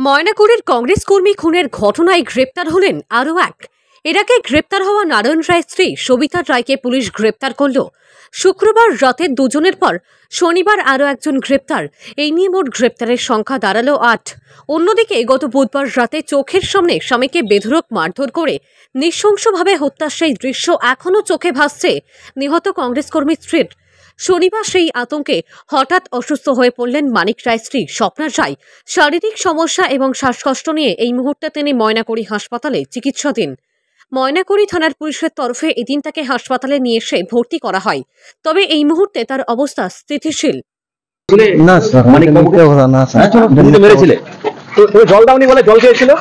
ময়নাকুড়ির কংগ্রেস কর্মী খুনের ঘটনায় গ্রেপ্তার হলেন আরও এক। এর আগে গ্রেপ্তার হওয়া নারায়ণ রায়ের স্ত্রী সবিতা রায়কে পুলিশ গ্রেপ্তার করল। শুক্রবার রাতে দুজনের পর শনিবার আরও একজন গ্রেপ্তার। এই নিয়ে মোট গ্রেপ্তারের সংখ্যা দাঁড়ালো ৮। অন্যদিকে গত বুধবার রাতে চোখের সামনে স্বামীকে বেধড়ক মারধর করে নৃশংসভাবে হত্যার সেই দৃশ্য এখনও চোখে ভাসছে নিহত কংগ্রেস কর্মীর স্ত্রীর। শনিবার সেই আতঙ্কে হঠাৎ অসুস্থ হয়ে পড়লেন মানিক রায়ের স্ত্রী স্বপ্না রায়। শারীরিক সমস্যা এবং শ্বাসকষ্ট নিয়ে এই মুহূর্তে তিনি ময়নাকুড়ি হাসপাতালে চিকিৎসাধীন। ময়নাকুড়ি থানার পুলিশের তরফে এদিন তাকে হাসপাতালে নিয়ে এসে ভর্তি করা হয়। তবে এই মুহূর্তে তার অবস্থা স্থিতিশীল। জল দাওনি বলে জল খেয়েছিল।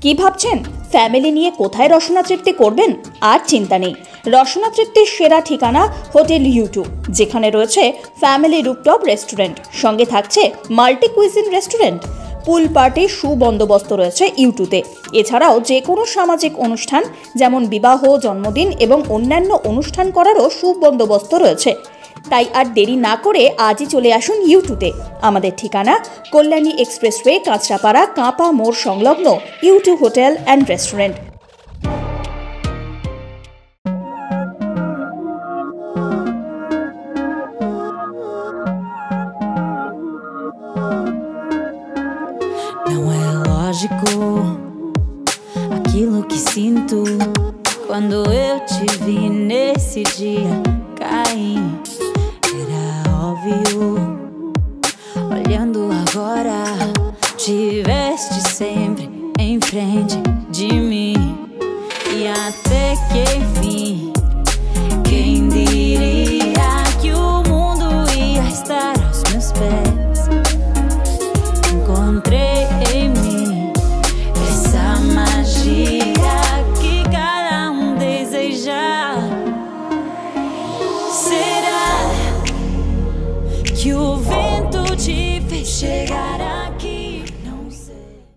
কি ভাবছেন ফ্যামিলি নিয়ে কোথায় রসনা তৃপ্তি করবেন? আর চিন্তা নেই, রসনা তৃপ্তির সেরা ঠিকানা হোটেল ইউ2, যেখানে রয়েছে ফ্যামিলি রুফটপ রেস্টুরেন্ট, সঙ্গে থাকছে মাল্টি কুইজিন রেস্টুরেন্ট। পুল পার্টির সুবন্দোবস্ত রয়েছে ইউ2তে। এছাড়াও যে কোনো সামাজিক অনুষ্ঠান যেমন বিবাহ, জন্মদিন এবং অন্যান্য অনুষ্ঠান করারও সুবন্দোবস্ত রয়েছে। তাই আর দেরি না করে আজই চলে আসুন ইউ2তে। আমাদের ঠিকানা কল্যাণী এক্সপ্রেসওয়ে, কাঁচরাপাড়া, কাঁপা মোড় সংলগ্ন U two hotel and restaurant. Não é lógico aquilo que sinto quando eu te vi nesse dia cair. Era óbvio, olhando agora, tiveste sempre em frente de mim. E até que enfim, quem diria que o mundo ia estar aos meus pés? Encontrei em mim essa magia que cada deseja. Será que o vento te fez chegar aqui?